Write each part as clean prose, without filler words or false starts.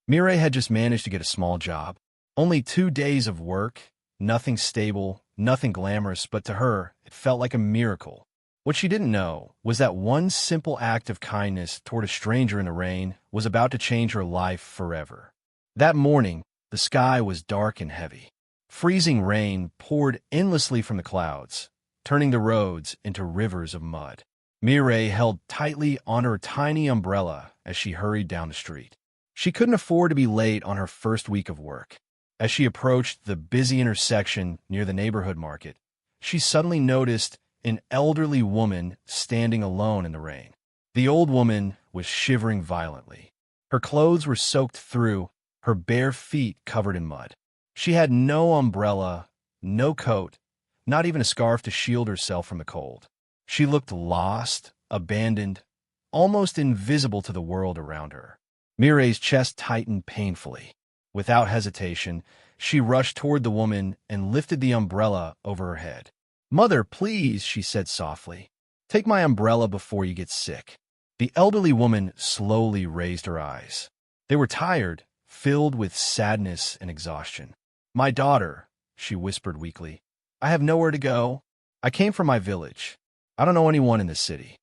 Mireille had just managed to get a small job. Only 2 days of work, nothing stable, nothing glamorous, but to her, it felt like a miracle. What she didn't know was that one simple act of kindness toward a stranger in the rain was about to change her life forever. That morning, the sky was dark and heavy. Freezing rain poured endlessly from the clouds, turning the roads into rivers of mud. Mireille held tightly on her tiny umbrella as she hurried down the street. She couldn't afford to be late on her first week of work. As she approached the busy intersection near the neighborhood market, she suddenly noticed an elderly woman standing alone in the rain. The old woman was shivering violently. Her clothes were soaked through, her bare feet covered in mud. She had no umbrella, no coat, not even a scarf to shield herself from the cold. She looked lost, abandoned, almost invisible to the world around her. Mireille's chest tightened painfully. Without hesitation, she rushed toward the woman and lifted the umbrella over her head. "Mother, please," she said softly. "Take my umbrella before you get sick." The elderly woman slowly raised her eyes. They were tired, filled with sadness and exhaustion. "My daughter," she whispered weakly, "I have nowhere to go. I came from my village. I don't know anyone in the city."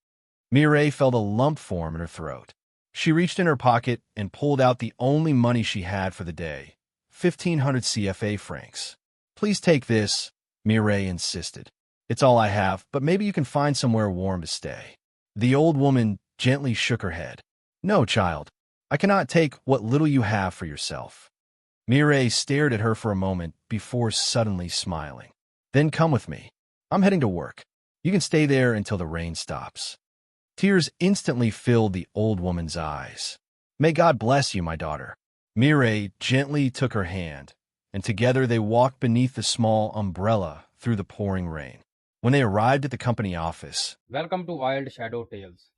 Mireille felt a lump form in her throat. She reached in her pocket and pulled out the only money she had for the day, 1,500 CFA francs. "Please take this," Mireille insisted. "It's all I have, but maybe you can find somewhere warm to stay." The old woman gently shook her head. "No, child, I cannot take what little you have for yourself." Mireille stared at her for a moment before suddenly smiling. "Then come with me. I'm heading to work. You can stay there until the rain stops." Tears instantly filled the old woman's eyes. "May God bless you, my daughter." Mireille gently took her hand, and together they walked beneath the small umbrella through the pouring rain. When they arrived at the company office, Welcome to Wild Shadow Tales,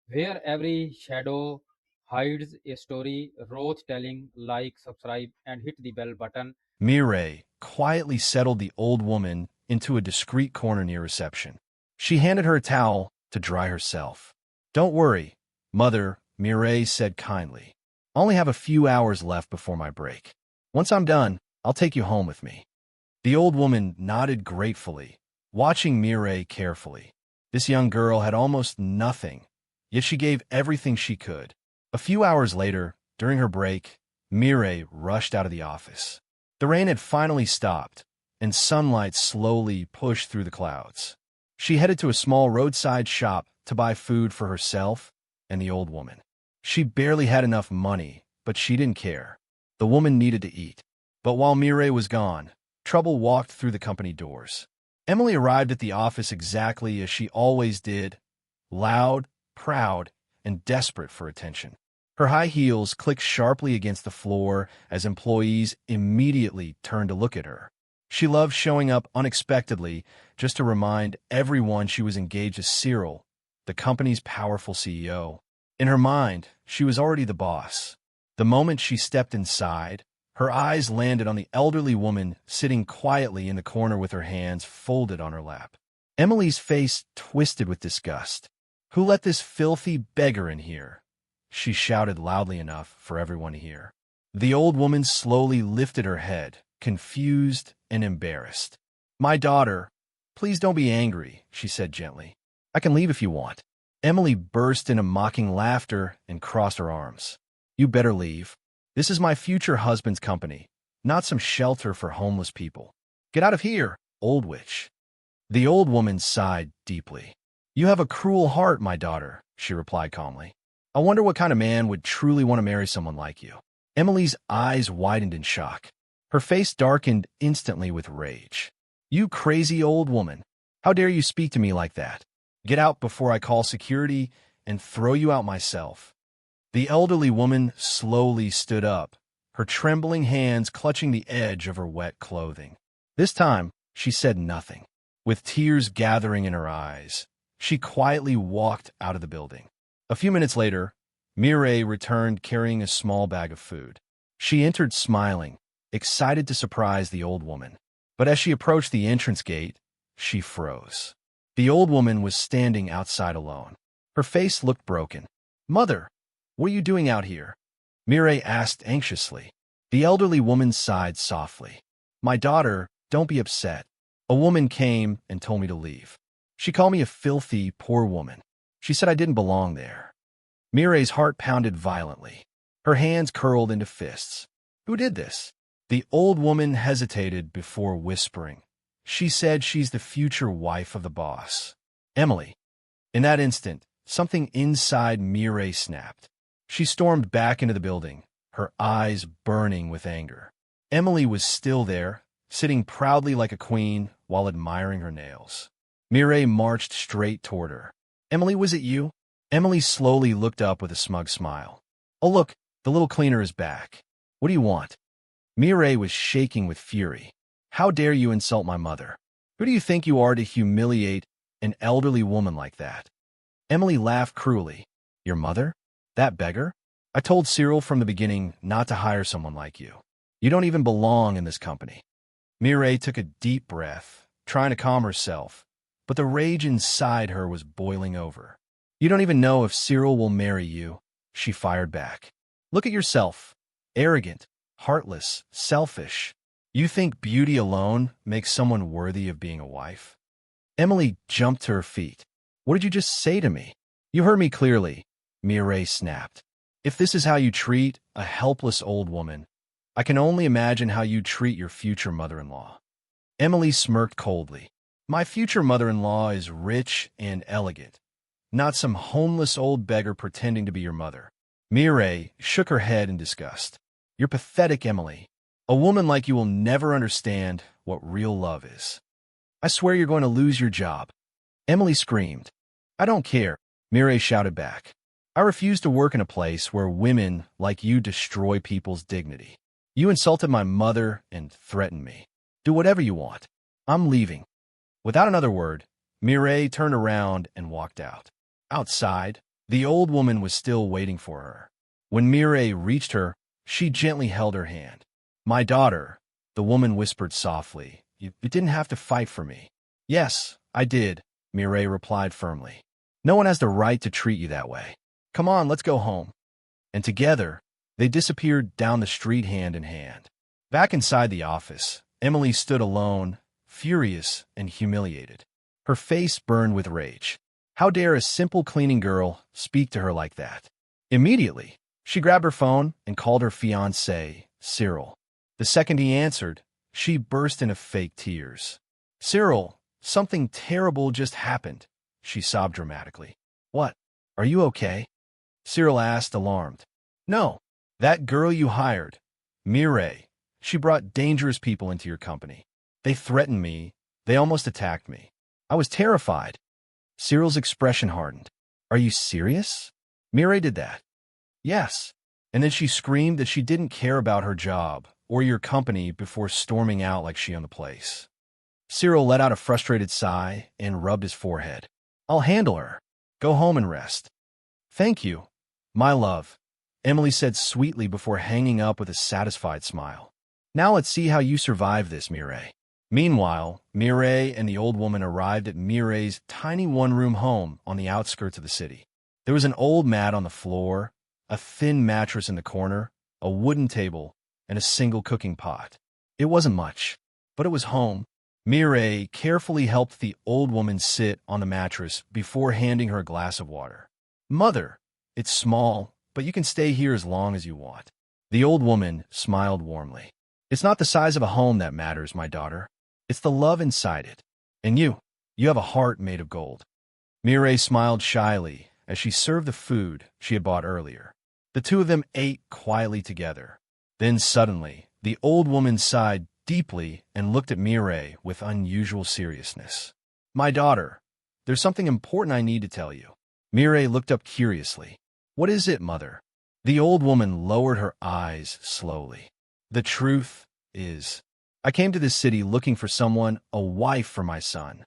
where every shadow hides a story worth telling. Like, subscribe, and hit the bell button. Mireille quietly settled the old woman into a discreet corner near reception. She handed her a towel to dry herself. "Don't worry, Mother," Mireille said kindly. "I only have a few hours left before my break. Once I'm done, I'll take you home with me." The old woman nodded gratefully, watching Mireille carefully. This young girl had almost nothing, yet she gave everything she could. A few hours later, during her break, Mireille rushed out of the office. The rain had finally stopped, and sunlight slowly pushed through the clouds. She headed to a small roadside shop to buy food for herself and the old woman. She barely had enough money, but she didn't care. The woman needed to eat. But while Mireille was gone, trouble walked through the company doors. Emily arrived at the office exactly as she always did, loud, proud, and desperate for attention. Her high heels clicked sharply against the floor as employees immediately turned to look at her. She loved showing up unexpectedly just to remind everyone she was engaged to Cyril, the company's powerful CEO. In her mind, she was already the boss. The moment she stepped inside, her eyes landed on the elderly woman sitting quietly in the corner with her hands folded on her lap. Emily's face twisted with disgust. "Who let this filthy beggar in here?" she shouted loudly enough for everyone to hear. The old woman slowly lifted her head, confused and embarrassed. "My daughter, please don't be angry," she said gently. "I can leave if you want." Emily burst into mocking laughter and crossed her arms. "You better leave. This is my future husband's company, not some shelter for homeless people. Get out of here, old witch." The old woman sighed deeply. "You have a cruel heart, my daughter," she replied calmly. "I wonder what kind of man would truly want to marry someone like you." Emily's eyes widened in shock. Her face darkened instantly with rage. "You crazy old woman! How dare you speak to me like that? Get out before I call security and throw you out myself." The elderly woman slowly stood up, her trembling hands clutching the edge of her wet clothing. This time, she said nothing. With tears gathering in her eyes, she quietly walked out of the building. A few minutes later, Mireille returned carrying a small bag of food. She entered smiling, excited to surprise the old woman. But as she approached the entrance gate, she froze. The old woman was standing outside alone. Her face looked broken. "Mother, what are you doing out here?" Mireille asked anxiously. The elderly woman sighed softly. My daughter, don't be upset. A woman came and told me to leave. She called me a filthy, poor woman. She said I didn't belong there. Mireille's heart pounded violently. Her hands curled into fists. Who did this? The old woman hesitated before whispering. She said she's the future wife of the boss. Emily. In that instant, something inside Mireille snapped. She stormed back into the building, her eyes burning with anger. Emily was still there, sitting proudly like a queen while admiring her nails. Mireille marched straight toward her. Emily, was it you? Emily slowly looked up with a smug smile. Oh, look, the little cleaner is back. What do you want? Mireille was shaking with fury. How dare you insult my mother? Who do you think you are to humiliate an elderly woman like that? Emily laughed cruelly. Your mother? That beggar? I told Cyril from the beginning not to hire someone like you. You don't even belong in this company. Mireille took a deep breath, trying to calm herself, but the rage inside her was boiling over. You don't even know if Cyril will marry you, she fired back. Look at yourself. Arrogant, heartless, selfish. You think beauty alone makes someone worthy of being a wife? Emily jumped to her feet. What did you just say to me? You heard me clearly, Mireille snapped. If this is how you treat a helpless old woman, I can only imagine how you treat your future mother-in-law. Emily smirked coldly. My future mother-in-law is rich and elegant, not some homeless old beggar pretending to be your mother. Mireille shook her head in disgust. You're pathetic, Emily. A woman like you will never understand what real love is. I swear you're going to lose your job. Emily screamed. I don't care, Mireille shouted back. I refuse to work in a place where women like you destroy people's dignity. You insulted my mother and threatened me. Do whatever you want. I'm leaving. Without another word, Mireille turned around and walked out. Outside, the old woman was still waiting for her. When Mireille reached her, she gently held her hand. My daughter, the woman whispered softly. You didn't have to fight for me. Yes, I did, Mireille replied firmly. No one has the right to treat you that way. Come on, let's go home. And together, they disappeared down the street hand in hand. Back inside the office, Emily stood alone, furious and humiliated. Her face burned with rage. How dare a simple cleaning girl speak to her like that? Immediately, she grabbed her phone and called her fiancé, Cyril. The second he answered, she burst into fake tears. Cyril, something terrible just happened, she sobbed dramatically. What? Are you okay? Cyril asked, alarmed. No, that girl you hired, Mireille, she brought dangerous people into your company. They threatened me. They almost attacked me. I was terrified. Cyril's expression hardened. Are you serious? Mireille did that. Yes. And then she screamed that she didn't care about her job or your company before storming out like she owned the place. Cyril let out a frustrated sigh and rubbed his forehead. I'll handle her. Go home and rest. Thank you, my love, Emily said sweetly before hanging up with a satisfied smile. Now let's see how you survive this, Mireille. Meanwhile, Mireille and the old woman arrived at Mireille's tiny one-room home on the outskirts of the city. There was an old mat on the floor, a thin mattress in the corner, a wooden table, and a single cooking pot. It wasn't much, but it was home. Mireille carefully helped the old woman sit on the mattress before handing her a glass of water. Mother, it's small, but you can stay here as long as you want. The old woman smiled warmly. It's not the size of a home that matters, my daughter. It's the love inside it. And you have a heart made of gold. Mireille smiled shyly as she served the food she had bought earlier. The two of them ate quietly together. Then suddenly, the old woman sighed deeply and looked at Mireille with unusual seriousness. My daughter, there's something important I need to tell you. Mireille looked up curiously. What is it, mother? The old woman lowered her eyes slowly. The truth is, I came to this city looking for someone, a wife for my son.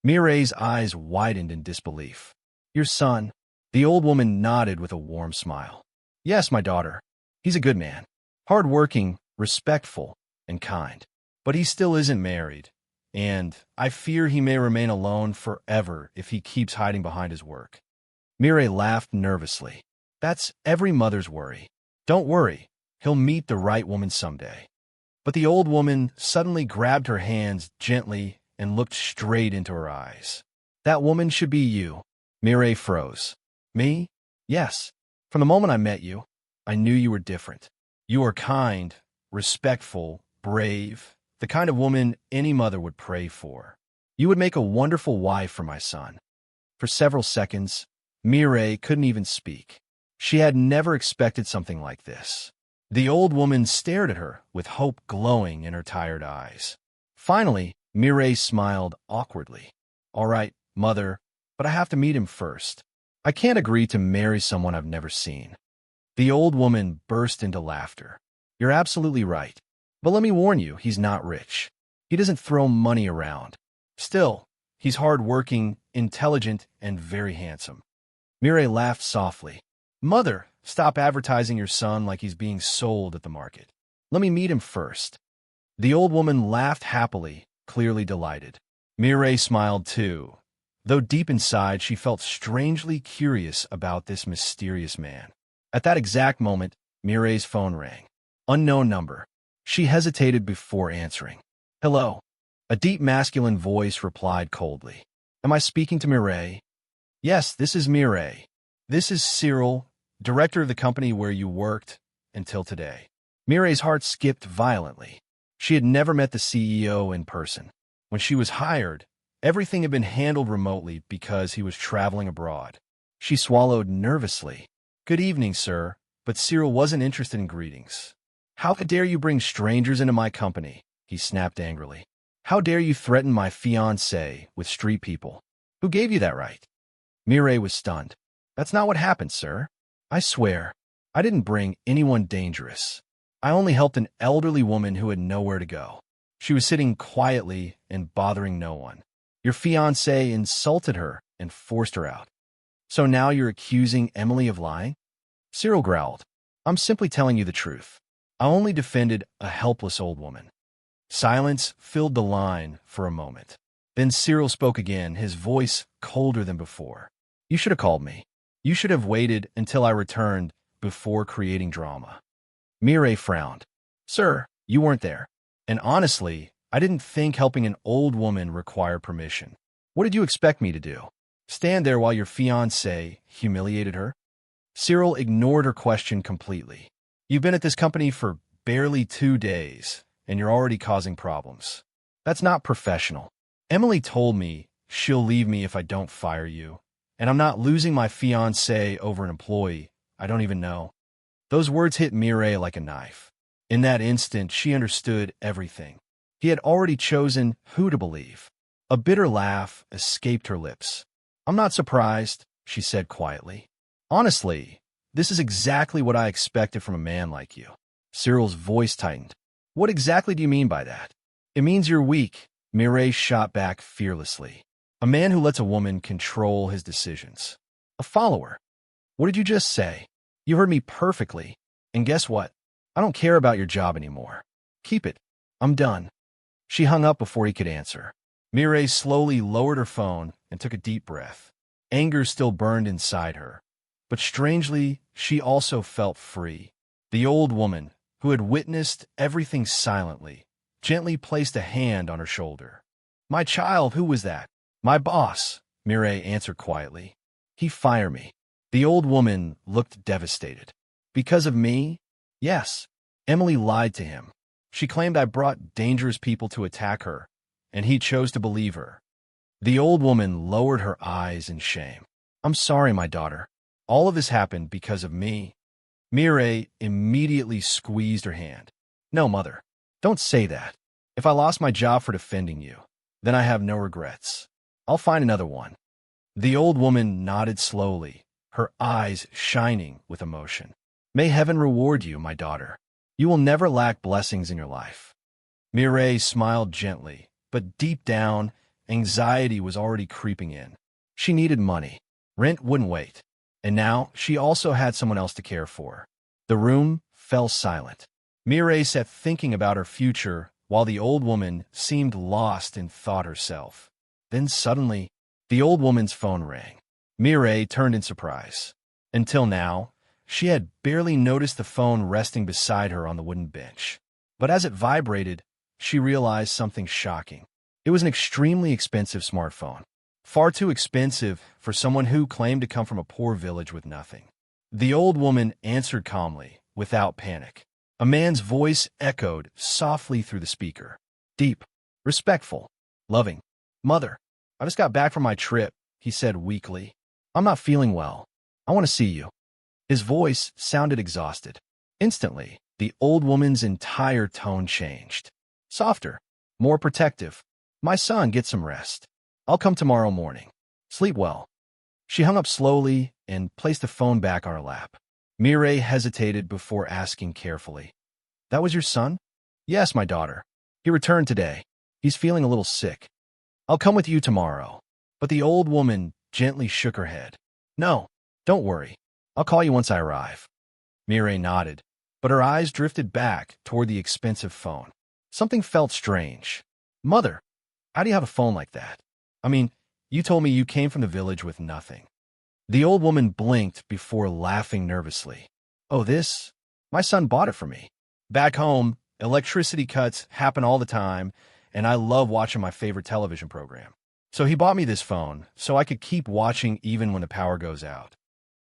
Mireille's eyes widened in disbelief. Your son? The old woman nodded with a warm smile. Yes, my daughter. He's a good man. Hard-working, respectful, and kind. But he still isn't married, and I fear he may remain alone forever if he keeps hiding behind his work. Mireille laughed nervously. That's every mother's worry. Don't worry, he'll meet the right woman someday. But the old woman suddenly grabbed her hands gently and looked straight into her eyes. That woman should be you. Mireille froze. Me? Yes. From the moment I met you, I knew you were different. You are kind, respectful, brave, the kind of woman any mother would pray for. You would make a wonderful wife for my son. For several seconds, Mireille couldn't even speak. She had never expected something like this. The old woman stared at her with hope glowing in her tired eyes. Finally, Mireille smiled awkwardly. All right, mother, but I have to meet him first. I can't agree to marry someone I've never seen. The old woman burst into laughter. You're absolutely right. But let me warn you, he's not rich. He doesn't throw money around. Still, he's hard-working, intelligent, and very handsome. Mireille laughed softly. Mother, stop advertising your son like he's being sold at the market. Let me meet him first. The old woman laughed happily, clearly delighted. Mireille smiled too, though deep inside she felt strangely curious about this mysterious man. At that exact moment, Mireille's phone rang. Unknown number. She hesitated before answering. Hello. A deep masculine voice replied coldly. Am I speaking to Mireille? Yes, this is Mireille. This is Cyril, director of the company where you worked until today. Mireille's heart skipped violently. She had never met the CEO in person. When she was hired, everything had been handled remotely because he was traveling abroad. She swallowed nervously. Good evening, sir, but Cyril wasn't interested in greetings. How dare you bring strangers into my company? He snapped angrily. How dare you threaten my fiancée with street people? Who gave you that right? Mireille was stunned. That's not what happened, sir. I swear, I didn't bring anyone dangerous. I only helped an elderly woman who had nowhere to go. She was sitting quietly and bothering no one. Your fiancé insulted her and forced her out. So now you're accusing Emily of lying? Cyril growled. I'm simply telling you the truth. I only defended a helpless old woman. Silence filled the line for a moment. Then Cyril spoke again, his voice colder than before. You should have called me. You should have waited until I returned before creating drama. Mireille frowned. Sir, you weren't there. And honestly, I didn't think helping an old woman required permission. What did you expect me to do? Stand there while your fiancé humiliated her? Cyril ignored her question completely. You've been at this company for barely 2 days, and you're already causing problems. That's not professional. Emily told me she'll leave me if I don't fire you, and I'm not losing my fiancé over an employee I don't even know. Those words hit Mireille like a knife. In that instant, she understood everything. He had already chosen who to believe. A bitter laugh escaped her lips. I'm not surprised, she said quietly. Honestly, this is exactly what I expected from a man like you. Cyril's voice tightened. What exactly do you mean by that? It means you're weak, Mireille shot back fearlessly. A man who lets a woman control his decisions. A follower. What did you just say? You heard me perfectly. And guess what? I don't care about your job anymore. Keep it. I'm done. She hung up before he could answer. Mireille slowly lowered her phone and took a deep breath. Anger still burned inside her. But strangely, she also felt free. The old woman, who had witnessed everything silently, gently placed a hand on her shoulder. My child, who was that? My boss, Mireille answered quietly. He fired me. The old woman looked devastated. Because of me? Yes. Emily lied to him. She claimed I brought dangerous people to attack her, and he chose to believe her. The old woman lowered her eyes in shame. I'm sorry, my daughter. All of this happened because of me. Mireille immediately squeezed her hand. No, mother. Don't say that. If I lost my job for defending you, then I have no regrets. I'll find another one. The old woman nodded slowly, her eyes shining with emotion. May heaven reward you, my daughter. You will never lack blessings in your life. Mireille smiled gently, but deep down, anxiety was already creeping in. She needed money. Rent wouldn't wait. And now she also had someone else to care for. The room fell silent. Mireille sat thinking about her future while the old woman seemed lost in thought herself. Then suddenly, the old woman's phone rang. Mireille turned in surprise. Until now, She had barely noticed the phone resting beside her on the wooden bench. But as it vibrated, she realized something shocking. It was an extremely expensive smartphone. Far too expensive for someone who claimed to come from a poor village with nothing. The old woman answered calmly, without panic. A man's voice echoed softly through the speaker. Deep, respectful, loving. "Mother, I just got back from my trip," he said weakly. "I'm not feeling well. I want to see you." His voice sounded exhausted. Instantly, the old woman's entire tone changed. Softer, more protective. "My son, get some rest. I'll come tomorrow morning. Sleep well." She hung up slowly and placed the phone back on her lap. Mireille hesitated before asking carefully, "That was your son?" "Yes, my daughter. He returned today. He's feeling a little sick. I'll come with you tomorrow." But the old woman gently shook her head. "No, don't worry. I'll call you once I arrive." Mireille nodded, but her eyes drifted back toward the expensive phone. Something felt strange. "Mother, how do you have a phone like that? I mean, you told me you came from the village with nothing." The old woman blinked before laughing nervously. "Oh, this? My son bought it for me. Back home, electricity cuts happen all the time, and I love watching my favorite television program. So he bought me this phone so I could keep watching even when the power goes out."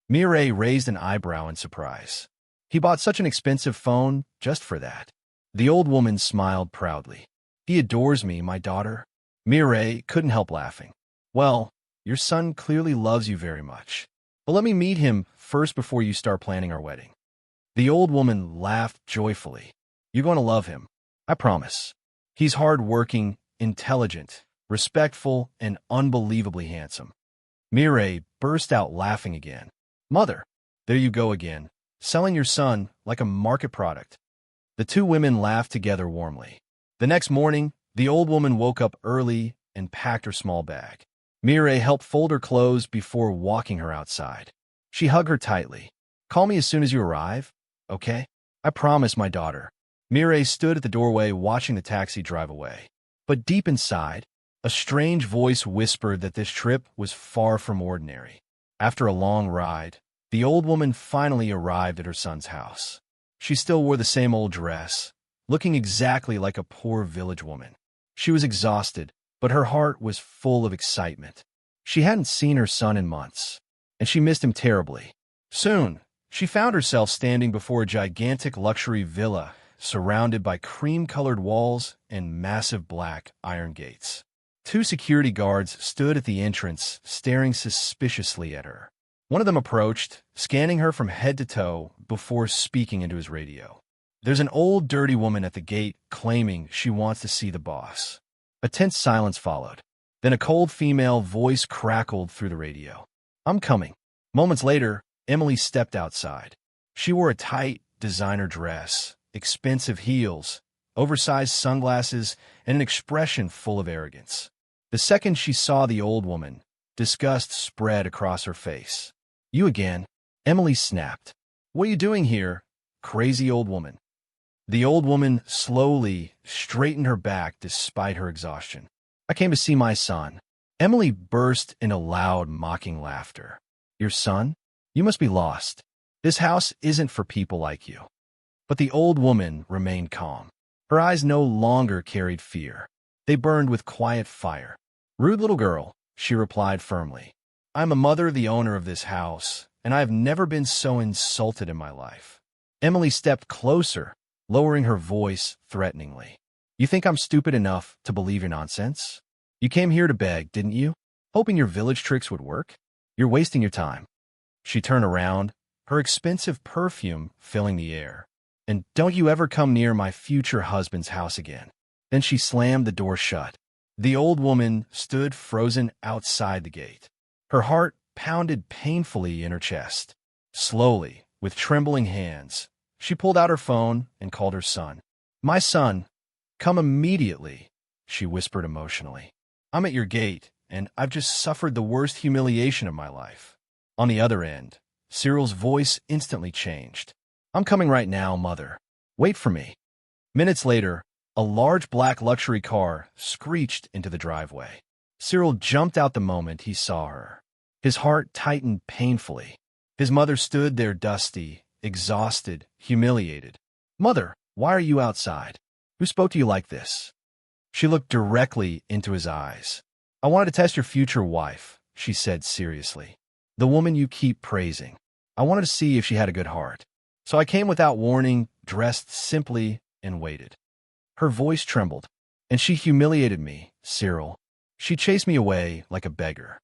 Mireille raised an eyebrow in surprise. "He bought such an expensive phone just for that?" The old woman smiled proudly. "He adores me, my daughter." Mireille couldn't help laughing. "Well, your son clearly loves you very much. But let me meet him first before you start planning our wedding." The old woman laughed joyfully. "You're going to love him. I promise. He's hard-working, intelligent, respectful, and unbelievably handsome." Mireille burst out laughing again. "Mother, there you go again, selling your son like a market product." The two women laughed together warmly. The next morning, the old woman woke up early and packed her small bag. Mireille helped fold her clothes before walking her outside. She hugged her tightly. "Call me as soon as you arrive, okay?" "I promise, my daughter." Mireille stood at the doorway watching the taxi drive away. But deep inside, a strange voice whispered that this trip was far from ordinary. After a long ride, the old woman finally arrived at her son's house. She still wore the same old dress, looking exactly like a poor village woman. She was exhausted, but her heart was full of excitement. She hadn't seen her son in months, and she missed him terribly. Soon, she found herself standing before a gigantic luxury villa surrounded by cream-colored walls and massive black iron gates. Two security guards stood at the entrance, staring suspiciously at her. One of them approached, scanning her from head to toe before speaking into his radio. "There's an old, dirty woman at the gate claiming she wants to see the boss." A tense silence followed. Then a cold female voice crackled through the radio. "I'm coming." Moments later, Emily stepped outside. She wore a tight, designer dress, expensive heels, oversized sunglasses, and an expression full of arrogance. The second she saw the old woman, disgust spread across her face. "You again?" Emily snapped. "What are you doing here, crazy old woman?" The old woman slowly straightened her back despite her exhaustion. "I came to see my son." Emily burst into loud, mocking laughter. "Your son? You must be lost. This house isn't for people like you." But the old woman remained calm. Her eyes no longer carried fear. They burned with quiet fire. "Rude little girl," she replied firmly. "I'm a mother, the owner of this house, and I have never been so insulted in my life." Emily stepped closer, lowering her voice threateningly. "You think I'm stupid enough to believe your nonsense? You came here to beg, didn't you? Hoping your village tricks would work? You're wasting your time." She turned around, her expensive perfume filling the air. "And don't you ever come near my future husband's house again." Then she slammed the door shut. The old woman stood frozen outside the gate. Her heart pounded painfully in her chest. Slowly, with trembling hands, she pulled out her phone and called her son. "My son, come immediately," she whispered emotionally. "I'm at your gate, and I've just suffered the worst humiliation of my life." On the other end, Cyril's voice instantly changed. "I'm coming right now, mother. Wait for me." Minutes later, a large black luxury car screeched into the driveway. Cyril jumped out the moment he saw her. His heart tightened painfully. His mother stood there dusty, exhausted, humiliated. "Mother, why are you outside? Who spoke to you like this?" She looked directly into his eyes. "I wanted to test your future wife," she said seriously. "The woman you keep praising. I wanted to see if she had a good heart. So I came without warning, dressed simply, and waited." Her voice trembled. "And she humiliated me, Cyril. She chased me away like a beggar."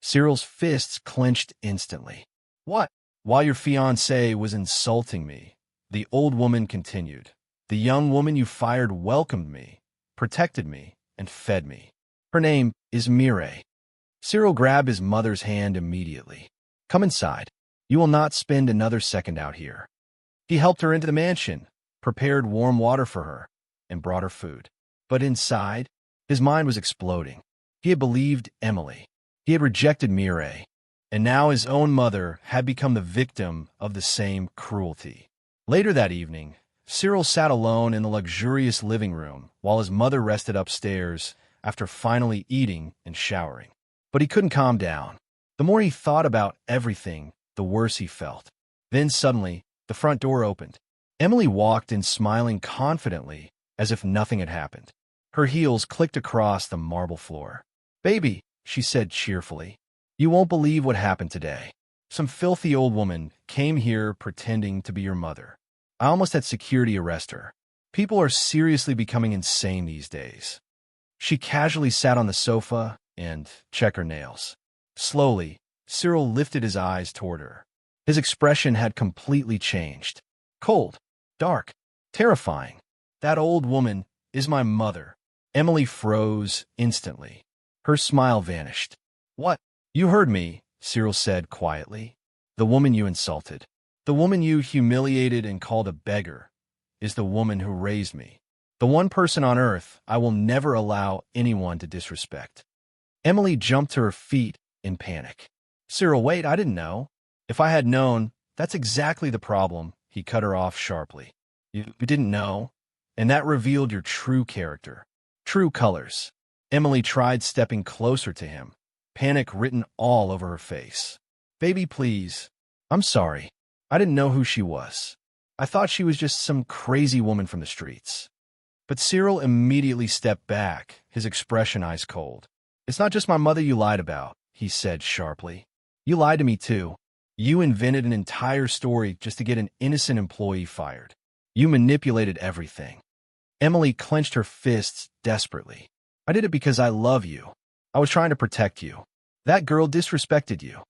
Cyril's fists clenched instantly. "What?" "While your fiancée was insulting me," the old woman continued, "the young woman you fired welcomed me, protected me, and fed me. Her name is Mireille." Cyril grabbed his mother's hand immediately. "Come inside. You will not spend another second out here." He helped her into the mansion, prepared warm water for her, and brought her food. But inside, his mind was exploding. He had believed Emily. He had rejected Mireille. And now his own mother had become the victim of the same cruelty. Later that evening, Cyril sat alone in the luxurious living room while his mother rested upstairs after finally eating and showering. But he couldn't calm down. The more he thought about everything, the worse he felt. Then suddenly, the front door opened. Emily walked in smiling confidently as if nothing had happened. Her heels clicked across the marble floor. "Baby," she said cheerfully, "you won't believe what happened today. Some filthy old woman came here pretending to be your mother. I almost had security arrest her. People are seriously becoming insane these days." She casually sat on the sofa and checked her nails. Slowly, Cyril lifted his eyes toward her. His expression had completely changed. Cold, dark, terrifying. "That old woman is my mother." Emily froze instantly. Her smile vanished. "What?" "You heard me," Cyril said quietly. "The woman you insulted, the woman you humiliated and called a beggar, is the woman who raised me. The one person on earth I will never allow anyone to disrespect." Emily jumped to her feet in panic. "Cyril, wait, I didn't know." "If I had known, that's exactly the problem," he cut her off sharply. You didn't know, and that revealed your true character, true colors." Emily tried stepping closer to him, panic written all over her face. "Baby, please. I'm sorry. I didn't know who she was. I thought she was just some crazy woman from the streets." But Cyril immediately stepped back, his expression ice cold. "It's not just my mother you lied about," he said sharply. "You lied to me too. You invented an entire story just to get an innocent employee fired. You manipulated everything." Emily clenched her fists desperately. "I did it because I love you. I was trying to protect you. That girl disrespected you."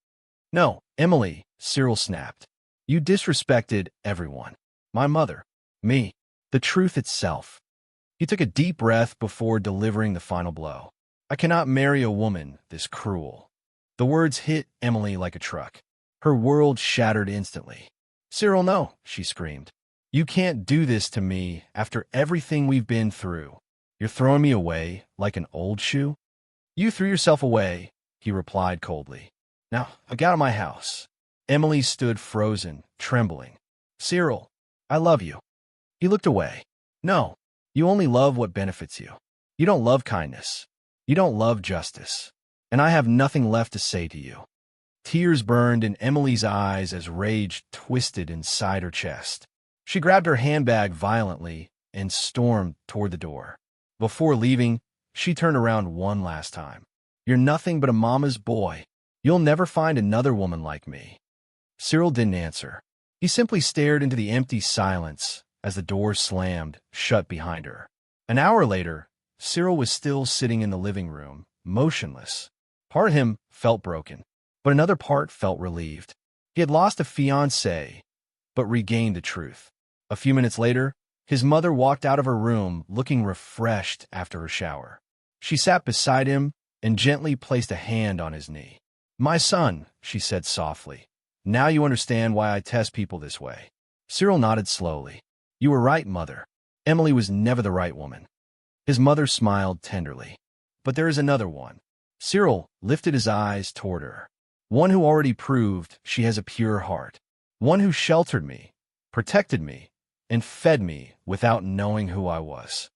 "No, Emily," Cyril snapped. "You disrespected everyone. My mother, me, the truth itself." He took a deep breath before delivering the final blow. "I cannot marry a woman this cruel." The words hit Emily like a truck. Her world shattered instantly. "Cyril, no," she screamed. "You can't do this to me after everything we've been through. You're throwing me away like an old shoe?" "You threw yourself away," he replied coldly. "Now, get out of my house." Emily stood frozen, trembling. "Cyril, I love you." He looked away. "No, you only love what benefits you. You don't love kindness. You don't love justice. And I have nothing left to say to you." Tears burned in Emily's eyes as rage twisted inside her chest. She grabbed her handbag violently and stormed toward the door. Before leaving, she turned around one last time. "You're nothing but a mama's boy. You'll never find another woman like me." Cyril didn't answer. He simply stared into the empty silence as the door slammed shut behind her. An hour later, Cyril was still sitting in the living room, motionless. Part of him felt broken, but another part felt relieved. He had lost a fiancée, but regained the truth. A few minutes later, his mother walked out of her room looking refreshed after her shower. She sat beside him and gently placed a hand on his knee. "My son," she said softly, "now you understand why I test people this way." Cyril nodded slowly. "You were right, Mother. Emily was never the right woman." His mother smiled tenderly. "But there is another one." Cyril lifted his eyes toward her. "One who already proved she has a pure heart. One who sheltered me, protected me, and fed me without knowing who I was."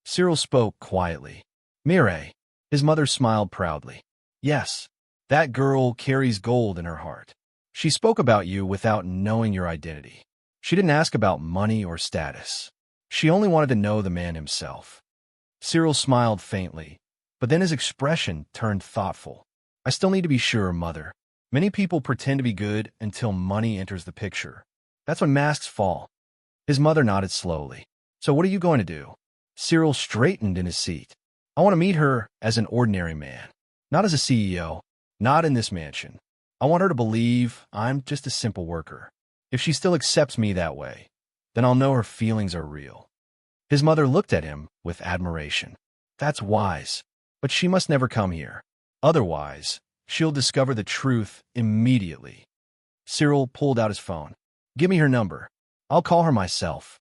Cyril spoke quietly. "Mireille." His mother smiled proudly. "Yes, that girl carries gold in her heart. She spoke about you without knowing your identity. She didn't ask about money or status. She only wanted to know the man himself. Cyril smiled faintly, but then his expression turned thoughtful. I still need to be sure, Mother. Many people pretend to be good until money enters the picture. That's when masks fall. His mother nodded slowly. So what are you going to do? Cyril straightened in his seat. I want to meet her as an ordinary man, not as a CEO, not in this mansion. I want her to believe I'm just a simple worker. If she still accepts me that way, then I'll know her feelings are real. His mother looked at him with admiration. That's wise, but she must never come here. Otherwise, she'll discover the truth immediately. Cyril pulled out his phone. Give me her number. I'll call her myself.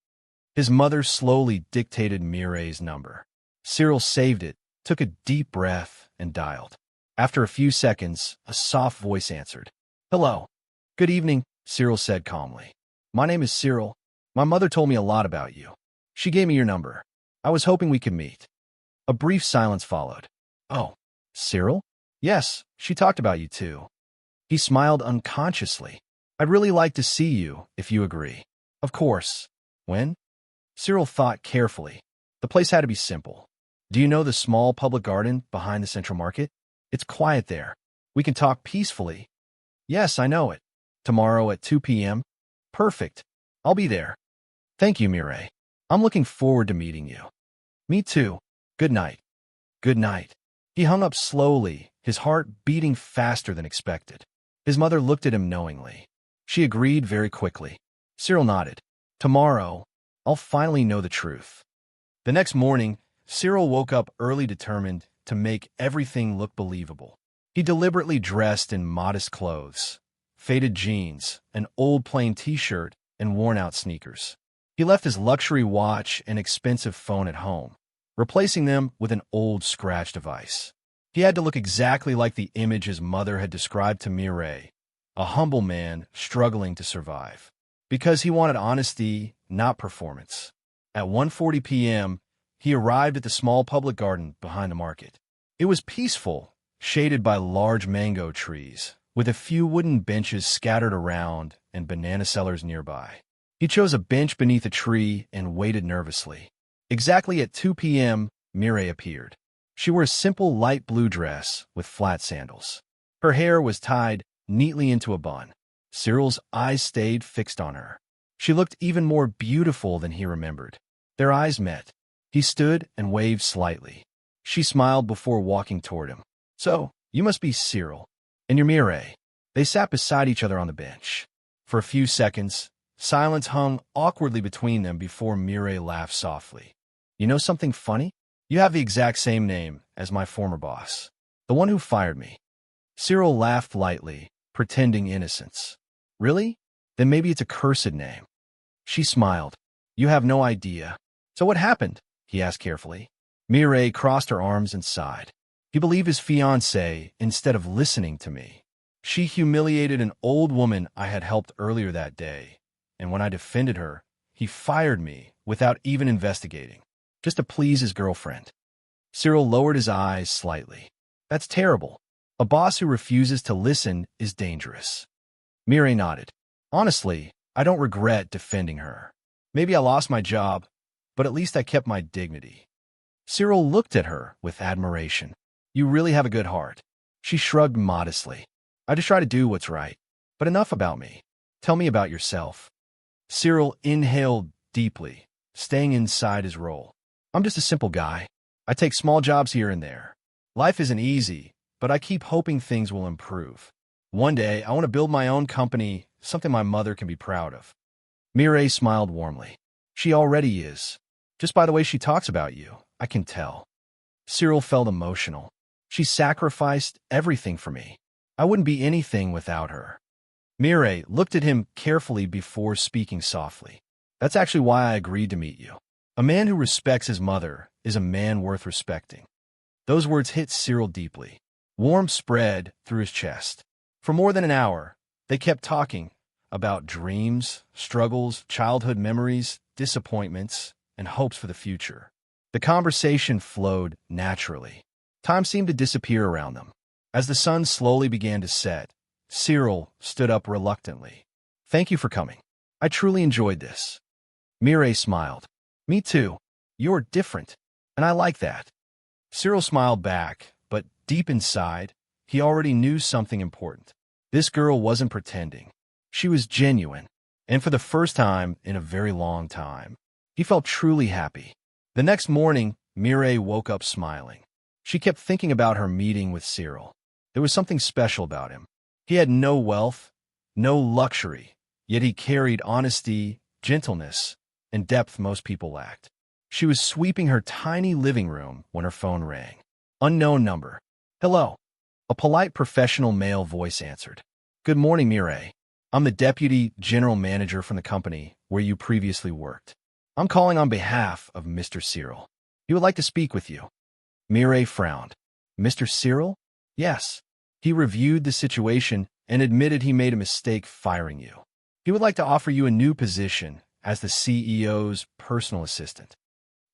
His mother slowly dictated Mireille's number. Cyril saved it, took a deep breath, and dialed. After a few seconds, a soft voice answered. Hello. Good evening, Cyril said calmly. My name is Cyril. My mother told me a lot about you. She gave me your number. I was hoping we could meet. A brief silence followed. Oh, Cyril? Yes, she talked about you too. He smiled unconsciously. I'd really like to see you, if you agree. Of course. When? Cyril thought carefully. The place had to be simple. Do you know the small public garden behind the Central Market? It's quiet there. We can talk peacefully. Yes, I know it. Tomorrow at 2 p.m.? Perfect. I'll be there. Thank you, Mireille. I'm looking forward to meeting you. Me too. Good night. Good night. He hung up slowly, his heart beating faster than expected. His mother looked at him knowingly. She agreed very quickly. Cyril nodded. Tomorrow, I'll finally know the truth. The next morning, Cyril woke up early determined to make everything look believable. He deliberately dressed in modest clothes, faded jeans, an old plain t-shirt, and worn-out sneakers. He left his luxury watch and expensive phone at home, replacing them with an old scratch device. He had to look exactly like the image his mother had described to Mireille, a humble man struggling to survive. Because he wanted honesty, not performance. At 1:40 p.m., he arrived at the small public garden behind the market. It was peaceful, shaded by large mango trees, with a few wooden benches scattered around and banana sellers nearby. He chose a bench beneath a tree and waited nervously. Exactly at 2 p.m., Mireille appeared. She wore a simple light blue dress with flat sandals. Her hair was tied neatly into a bun. Cyril's eyes stayed fixed on her. She looked even more beautiful than he remembered. Their eyes met. He stood and waved slightly. She smiled before walking toward him. So, you must be Cyril. And you're Mireille. They sat beside each other on the bench. For a few seconds, silence hung awkwardly between them before Mireille laughed softly. You know something funny? You have the exact same name as my former boss, the one who fired me. Cyril laughed lightly, pretending innocence. Really? Then maybe it's a cursed name. She smiled. You have no idea. So what happened? He asked carefully. Mireille crossed her arms and sighed. He believed his fiancée instead of listening to me. She humiliated an old woman I had helped earlier that day, and when I defended her, he fired me without even investigating, just to please his girlfriend. Cyril lowered his eyes slightly. That's terrible. A boss who refuses to listen is dangerous. Mireille nodded. Honestly, I don't regret defending her. Maybe I lost my job, but at least I kept my dignity. Cyril looked at her with admiration. You really have a good heart. She shrugged modestly. I just try to do what's right. But enough about me. Tell me about yourself. Cyril inhaled deeply, staying inside his role. I'm just a simple guy. I take small jobs here and there. Life isn't easy, but I keep hoping things will improve. One day, I want to build my own company, something my mother can be proud of. Mireille smiled warmly. She already is. Just by the way she talks about you, I can tell. Cyril felt emotional. She sacrificed everything for me. I wouldn't be anything without her. Mireille looked at him carefully before speaking softly. That's actually why I agreed to meet you. A man who respects his mother is a man worth respecting. Those words hit Cyril deeply. Warmth spread through his chest. For more than an hour, they kept talking about dreams, struggles, childhood memories, disappointments, and hopes for the future. The conversation flowed naturally. Time seemed to disappear around them. As the sun slowly began to set, Cyril stood up reluctantly. Thank you for coming. I truly enjoyed this. Mireille smiled. Me too. You're different, and I like that. Cyril smiled back, but deep inside, he already knew something important. This girl wasn't pretending. She was genuine, and for the first time in a very long time, he felt truly happy. The next morning, Mireille woke up smiling. She kept thinking about her meeting with Cyril. There was something special about him. He had no wealth, no luxury, yet he carried honesty, gentleness, and depth most people lacked. She was sweeping her tiny living room when her phone rang. Unknown number. Hello. A polite professional male voice answered. Good morning, Mireille. I'm the deputy general manager from the company where you previously worked. I'm calling on behalf of Mr. Cyril. He would like to speak with you. Mireille frowned. Mr. Cyril? Yes. He reviewed the situation and admitted he made a mistake firing you. He would like to offer you a new position as the CEO's personal assistant.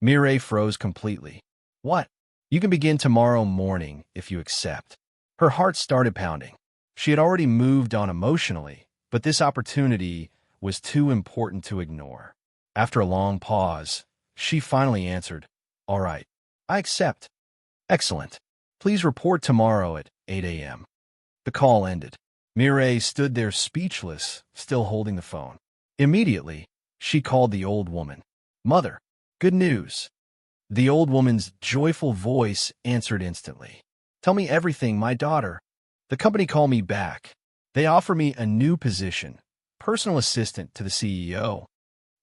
Mireille froze completely. What? You can begin tomorrow morning if you accept. Her heart started pounding. She had already moved on emotionally, but this opportunity was too important to ignore. After a long pause, she finally answered, All right, I accept. Excellent. Please report tomorrow at 8 a.m. The call ended. Mireille stood there speechless, still holding the phone. Immediately, she called the old woman. Mother, good news. The old woman's joyful voice answered instantly. Tell me everything, my daughter. The company called me back. They offer me a new position, personal assistant to the CEO.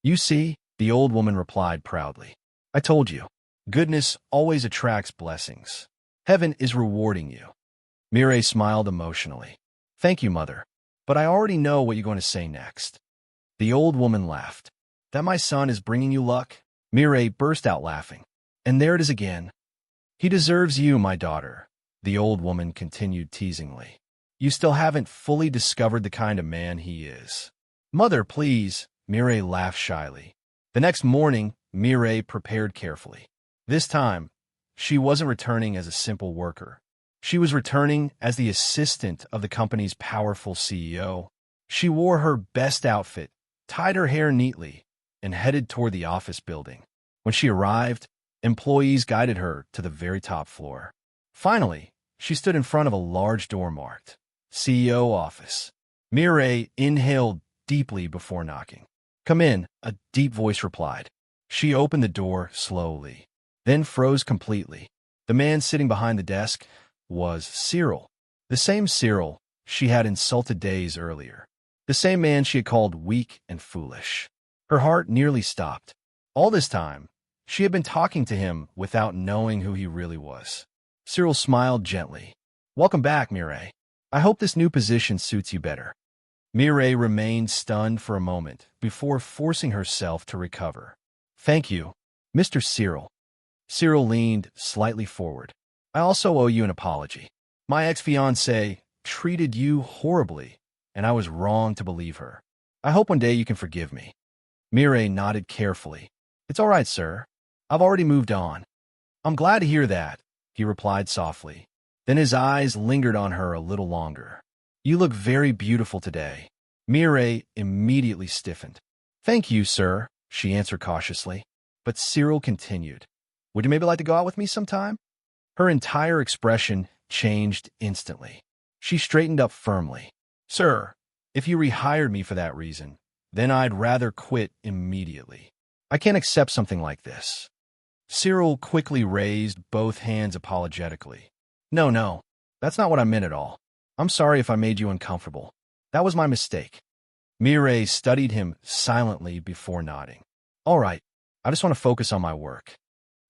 You see, the old woman replied proudly. I told you, goodness always attracts blessings. Heaven is rewarding you. Mireille smiled emotionally. Thank you, mother, but I already know what you're going to say next. The old woman laughed. That my son is bringing you luck? Mireille burst out laughing. And there it is again. He deserves you, my daughter, the old woman continued teasingly. You still haven't fully discovered the kind of man he is. Mother, please, Mireille laughed shyly. The next morning, Mireille prepared carefully. This time, she wasn't returning as a simple worker. She was returning as the assistant of the company's powerful CEO. She wore her best outfit, tied her hair neatly, and headed toward the office building. When she arrived, employees guided her to the very top floor. Finally, she stood in front of a large door marked CEO Office. Mireille inhaled deeply before knocking. Come in, a deep voice replied. She opened the door slowly, then froze completely. The man sitting behind the desk was Cyril, the same Cyril she had insulted days earlier, the same man she had called weak and foolish. Her heart nearly stopped. All this time, she had been talking to him without knowing who he really was. Cyril smiled gently. Welcome back, Mireille. I hope this new position suits you better. Mireille remained stunned for a moment before forcing herself to recover. Thank you, Mr. Cyril. Cyril leaned slightly forward. I also owe you an apology. My ex-fiancée treated you horribly, and I was wrong to believe her. I hope one day you can forgive me. Mireille nodded carefully. It's all right, sir. I've already moved on. I'm glad to hear that, he replied softly. Then his eyes lingered on her a little longer. You look very beautiful today. Mireille immediately stiffened. Thank you, sir, she answered cautiously. But Cyril continued. Would you maybe like to go out with me sometime? Her entire expression changed instantly. She straightened up firmly. Sir, if you rehired me for that reason, then I'd rather quit immediately. I can't accept something like this. Cyril quickly raised both hands apologetically. No, that's not what I meant at all. I'm sorry if I made you uncomfortable. That was my mistake. Mireille studied him silently before nodding. All right, I just want to focus on my work.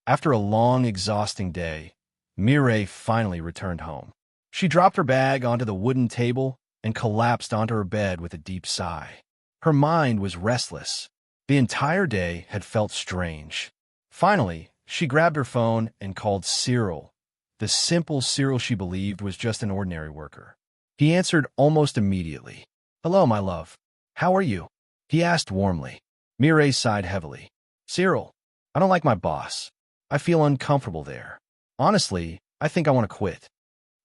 After a long, exhausting day, Mireille finally returned home. She dropped her bag onto the wooden table and collapsed onto her bed with a deep sigh. Her mind was restless. The entire day had felt strange. Finally, she grabbed her phone and called Cyril, the simple Cyril she believed was just an ordinary worker. He answered almost immediately. Hello, my love. How are you? He asked warmly. Mireille sighed heavily. Cyril, I don't like my boss. I feel uncomfortable there. Honestly, I think I want to quit.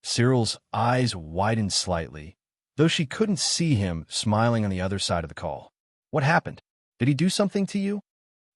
Cyril's eyes widened slightly, though she couldn't see him smiling on the other side of the call. What happened? Did he do something to you?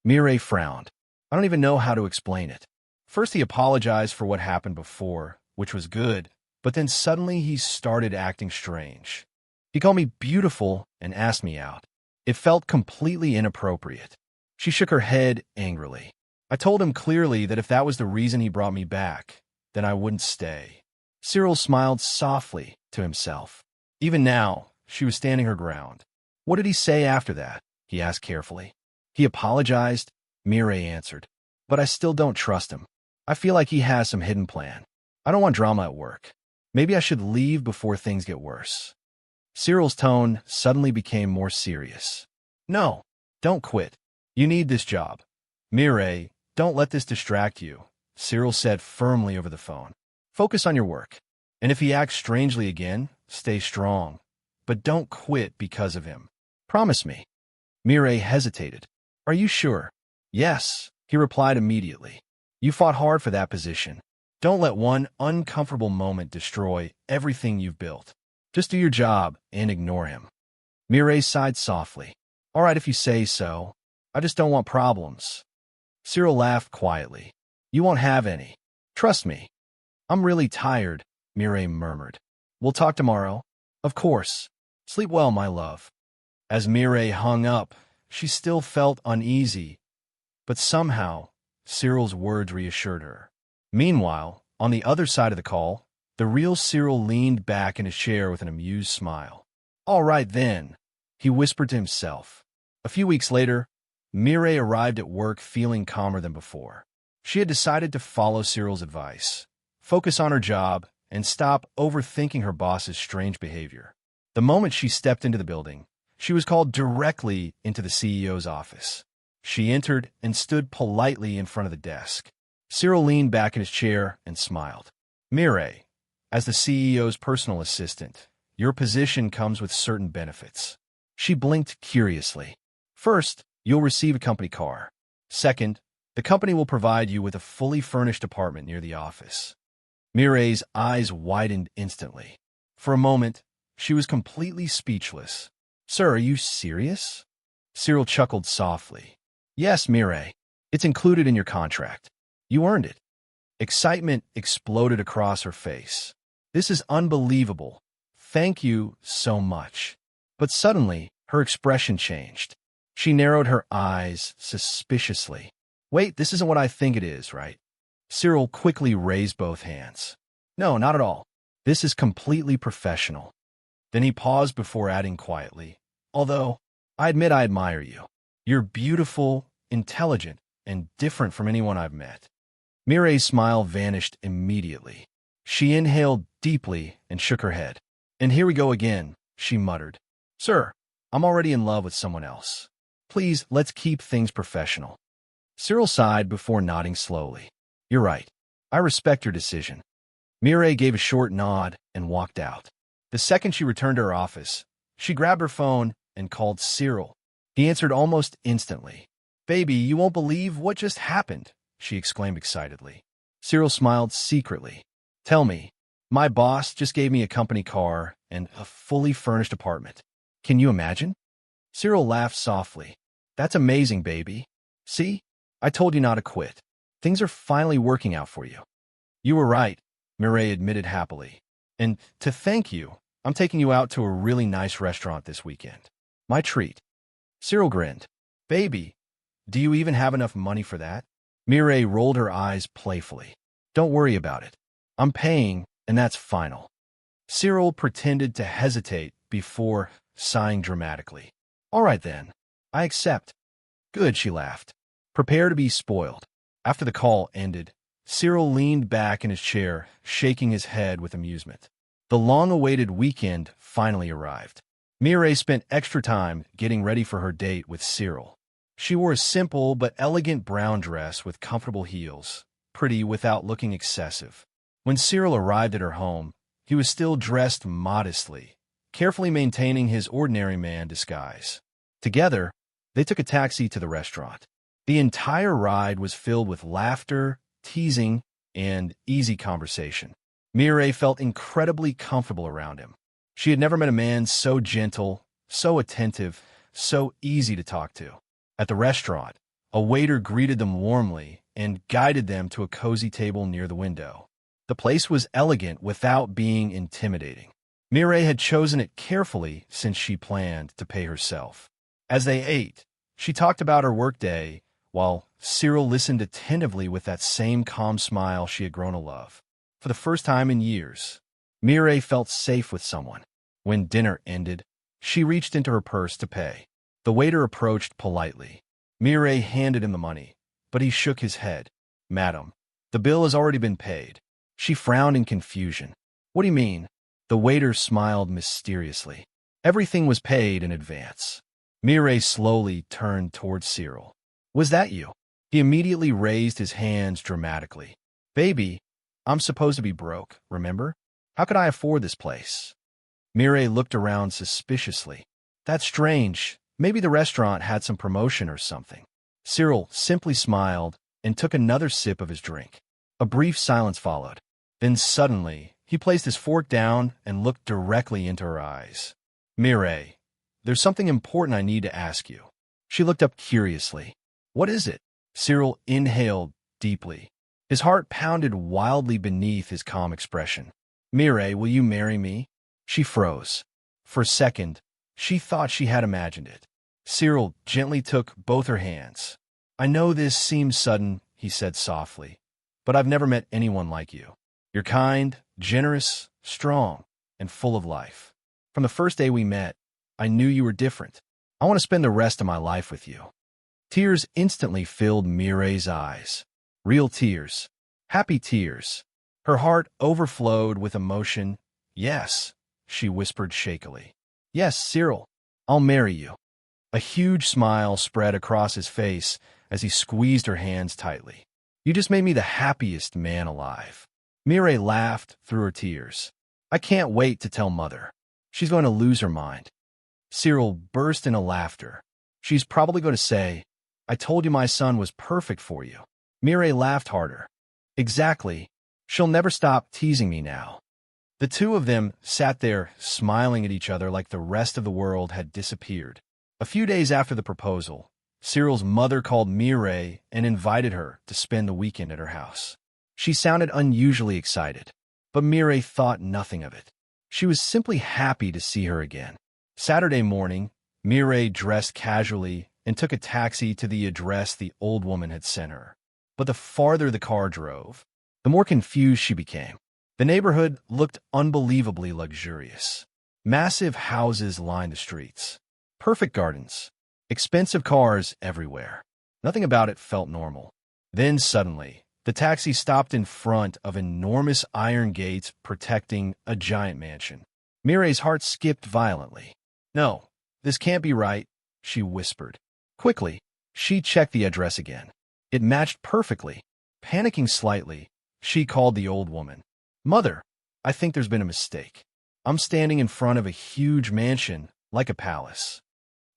Mireille frowned. I don't even know how to explain it. First, he apologized for what happened before, which was good, but then suddenly he started acting strange. He called me beautiful and asked me out. It felt completely inappropriate. She shook her head angrily. I told him clearly that if that was the reason he brought me back, then I wouldn't stay. Cyril smiled softly to himself. Even now, she was standing her ground. What did he say after that? He asked carefully. He apologized, Mireille answered. But I still don't trust him. I feel like he has some hidden plan. I don't want drama at work. Maybe I should leave before things get worse. Cyril's tone suddenly became more serious. No, don't quit. You need this job. Mireille, don't let this distract you, Cyril said firmly over the phone. Focus on your work. And if he acts strangely again, stay strong. But don't quit because of him. Promise me. Mireille hesitated. Are you sure? Yes, he replied immediately. You fought hard for that position. Don't let one uncomfortable moment destroy everything you've built. Just do your job and ignore him. Mireille sighed softly. All right if you say so. I just don't want problems. Cyril laughed quietly. You won't have any. Trust me. I'm really tired, Mireille murmured. We'll talk tomorrow. Of course. Sleep well, my love. As Mireille hung up, she still felt uneasy, but somehow Cyril's words reassured her. Meanwhile, on the other side of the call, the real Cyril leaned back in his chair with an amused smile. All right then, he whispered to himself. A few weeks later, Mireille arrived at work feeling calmer than before. She had decided to follow Cyril's advice, focus on her job, and stop overthinking her boss's strange behavior. The moment she stepped into the building, she was called directly into the CEO's office. She entered and stood politely in front of the desk. Cyril leaned back in his chair and smiled. Mireille, as the CEO's personal assistant, your position comes with certain benefits. She blinked curiously. First, you'll receive a company car. Second, the company will provide you with a fully furnished apartment near the office. Mireille's eyes widened instantly. For a moment, she was completely speechless. Sir, are you serious? Cyril chuckled softly. Yes, Mireille. It's included in your contract. You earned it. Excitement exploded across her face. This is unbelievable. Thank you so much. But suddenly, her expression changed. She narrowed her eyes suspiciously. Wait, this isn't what I think it is, right? Cyril quickly raised both hands. No, not at all. This is completely professional. Then he paused before adding quietly, although, I admit I admire you. You're beautiful, intelligent, and different from anyone I've met. Mireille's smile vanished immediately. She inhaled deeply and shook her head. And here we go again, she muttered. Sir, I'm already in love with someone else. Please, let's keep things professional. Cyril sighed before nodding slowly. You're right. I respect your decision. Mireille gave a short nod and walked out. The second she returned to her office, she grabbed her phone and called Cyril. He answered almost instantly. Baby, you won't believe what just happened, she exclaimed excitedly. Cyril smiled secretly. Tell me, my boss just gave me a company car and a fully furnished apartment. Can you imagine? Cyril laughed softly. That's amazing, baby. See? I told you not to quit. Things are finally working out for you. You were right, Mireille admitted happily. And to thank you, I'm taking you out to a really nice restaurant this weekend. My treat. Cyril grinned. Baby, do you even have enough money for that? Mireille rolled her eyes playfully. Don't worry about it. I'm paying, and that's final. Cyril pretended to hesitate before sighing dramatically. All right then, I accept. Good, she laughed. Prepare to be spoiled. After the call ended, Cyril leaned back in his chair, shaking his head with amusement. The long-awaited weekend finally arrived. Mireille spent extra time getting ready for her date with Cyril. She wore a simple but elegant brown dress with comfortable heels, pretty without looking excessive. When Cyril arrived at her home, he was still dressed modestly, carefully maintaining his ordinary man disguise. Together, they took a taxi to the restaurant. The entire ride was filled with laughter, teasing, and easy conversation. Mireille felt incredibly comfortable around him. She had never met a man so gentle, so attentive, so easy to talk to. At the restaurant, a waiter greeted them warmly and guided them to a cozy table near the window. The place was elegant without being intimidating. Mireille had chosen it carefully since she planned to pay herself. As they ate, she talked about her workday, while Cyril listened attentively with that same calm smile she had grown to love. For the first time in years, Mireille felt safe with someone. When dinner ended, she reached into her purse to pay. The waiter approached politely. Mireille handed him the money, but he shook his head. "Madam, the bill has already been paid." She frowned in confusion. "What do you mean?" The waiter smiled mysteriously. "Everything was paid in advance." Mireille slowly turned towards Cyril. "Was that you?" He immediately raised his hands dramatically. "Baby, I'm supposed to be broke, remember? How could I afford this place?" Mireille looked around suspiciously. "That's strange. Maybe the restaurant had some promotion or something." Cyril simply smiled and took another sip of his drink. A brief silence followed. Then suddenly, he placed his fork down and looked directly into her eyes. "Mireille, there's something important I need to ask you." She looked up curiously. "What is it?" Cyril inhaled deeply. His heart pounded wildly beneath his calm expression. "Mireille, will you marry me?" She froze. For a second, she thought she had imagined it. Cyril gently took both her hands. "I know this seems sudden," he said softly, "but I've never met anyone like you. You're kind, generous, strong, and full of life. From the first day we met, I knew you were different. I want to spend the rest of my life with you." Tears instantly filled Mireille's eyes. Real tears. Happy tears. Her heart overflowed with emotion. "Yes," she whispered shakily. "Yes, Cyril, I'll marry you." A huge smile spread across his face as he squeezed her hands tightly. "You just made me the happiest man alive." Mireille laughed through her tears. "I can't wait to tell Mother. She's going to lose her mind." Cyril burst into laughter. "She's probably going to say, 'I told you my son was perfect for you.'" Mireille laughed harder. "Exactly. She'll never stop teasing me now." The two of them sat there, smiling at each other like the rest of the world had disappeared. A few days after the proposal, Cyril's mother called Mireille and invited her to spend the weekend at her house. She sounded unusually excited, but Mireille thought nothing of it. She was simply happy to see her again. Saturday morning, Mireille dressed casually and took a taxi to the address the old woman had sent her. But the farther the car drove, the more confused she became. The neighborhood looked unbelievably luxurious. Massive houses lined the streets. Perfect gardens. Expensive cars everywhere. Nothing about it felt normal. Then suddenly, the taxi stopped in front of enormous iron gates protecting a giant mansion. Mireille's heart skipped violently. "No, this can't be right," she whispered. Quickly, she checked the address again. It matched perfectly. Panicking slightly, she called the old woman. "Mother, I think there's been a mistake. I'm standing in front of a huge mansion, like a palace."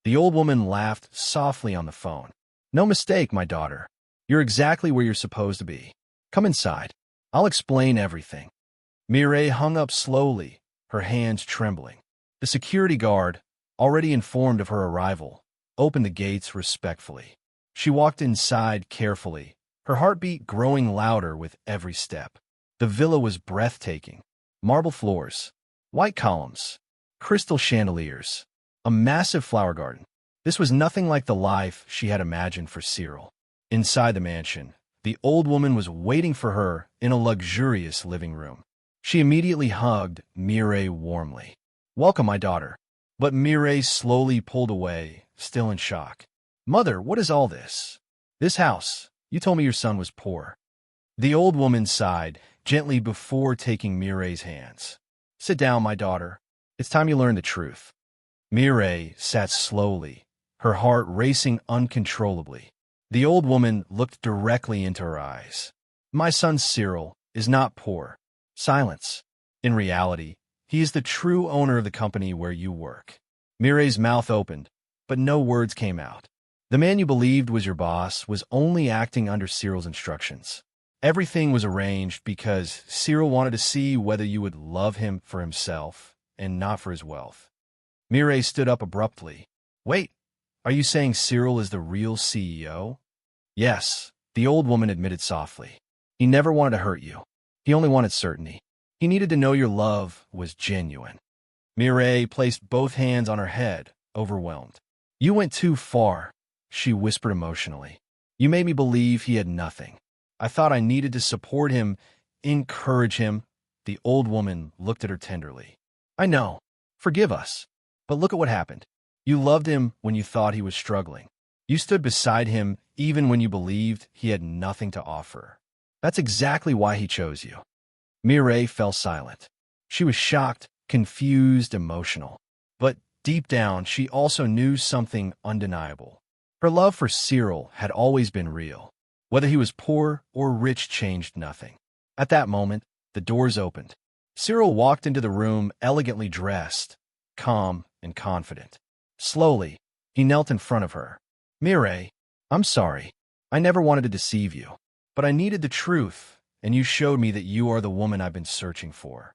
The old woman laughed softly on the phone. "No mistake, my daughter. You're exactly where you're supposed to be. Come inside. I'll explain everything." Mireille hung up slowly, her hands trembling. The security guard, already informed of her arrival, opened the gates respectfully. She walked inside carefully, her heartbeat growing louder with every step. The villa was breathtaking. Marble floors, white columns, crystal chandeliers, a massive flower garden. This was nothing like the life she had imagined for Cyril. Inside the mansion, the old woman was waiting for her in a luxurious living room. She immediately hugged Mireille warmly. "Welcome, my daughter." But Mireille slowly pulled away, still in shock. "Mother, what is all this? This house, you told me your son was poor." The old woman sighed gently before taking Mireille's hands. "Sit down, my daughter. It's time you learn the truth." Mireille sat slowly, her heart racing uncontrollably. The old woman looked directly into her eyes. "My son Cyril is not poor." Silence. "In reality, he is the true owner of the company where you work." Mireille's mouth opened, but no words came out. "The man you believed was your boss was only acting under Cyril's instructions. Everything was arranged because Cyril wanted to see whether you would love him for himself and not for his wealth. Mireille stood up abruptly. Wait, are you saying Cyril is the real CEO? Yes, the old woman admitted softly. He never wanted to hurt you. He only wanted certainty. He needed to know your love was genuine. Mireille placed both hands on her head, overwhelmed. You went too far, she whispered emotionally. You made me believe he had nothing. I thought I needed to support him, encourage him. The old woman looked at her tenderly. I know. Forgive us. But look at what happened. You loved him when you thought he was struggling. You stood beside him even when you believed he had nothing to offer. That's exactly why he chose you. Mireille fell silent. She was shocked, confused, emotional. But deep down, she also knew something undeniable. Her love for Cyril had always been real. Whether he was poor or rich changed nothing. At that moment, the doors opened. Cyril walked into the room elegantly dressed, calm and confident. Slowly, he knelt in front of her. Mireille, I'm sorry. I never wanted to deceive you. But I needed the truth, and you showed me that you are the woman I've been searching for.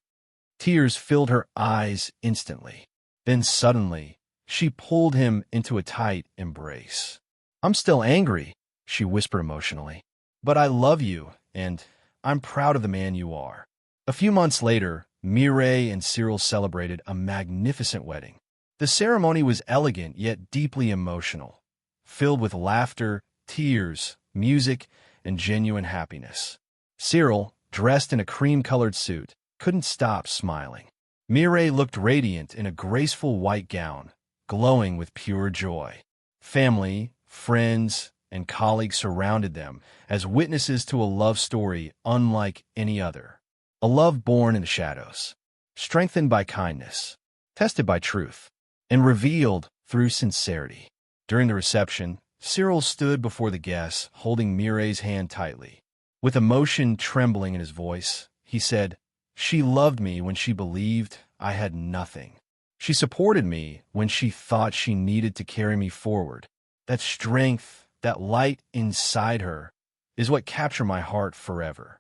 Tears filled her eyes instantly. Then suddenly, she pulled him into a tight embrace. I'm still angry, she whispered emotionally. But I love you, and I'm proud of the man you are. A few months later, Mireille and Cyril celebrated a magnificent wedding. The ceremony was elegant yet deeply emotional, filled with laughter, tears, music, and genuine happiness. Cyril, dressed in a cream-colored suit, couldn't stop smiling. Mireille looked radiant in a graceful white gown, glowing with pure joy. Family, friends, and colleagues surrounded them as witnesses to a love story unlike any other. A love born in the shadows, strengthened by kindness, tested by truth, and revealed through sincerity. During the reception, Cyril stood before the guests, holding Mireille's hand tightly. With emotion trembling in his voice, he said, She loved me when she believed I had nothing. She supported me when she thought she needed to carry me forward. That strength, that light inside her, is what captured my heart forever.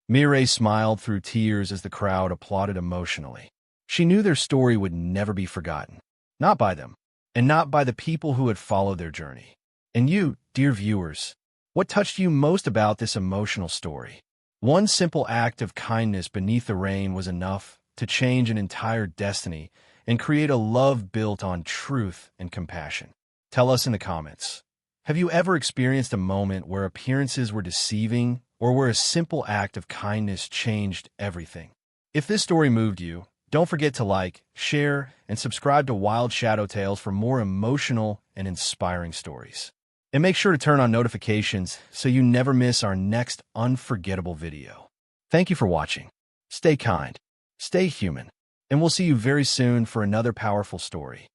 Mireille smiled through tears as the crowd applauded emotionally. She knew their story would never be forgotten. Not by them, and not by the people who had followed their journey. And you, dear viewers, what touched you most about this emotional story? One simple act of kindness beneath the rain was enough to change an entire destiny and create a love built on truth and compassion. Tell us in the comments. Have you ever experienced a moment where appearances were deceiving or where a simple act of kindness changed everything? If this story moved you, don't forget to like, share, and subscribe to Wild Shadow Tales for more emotional and inspiring stories. And make sure to turn on notifications so you never miss our next unforgettable video. Thank you for watching. Stay kind, stay human, and we'll see you very soon for another powerful story.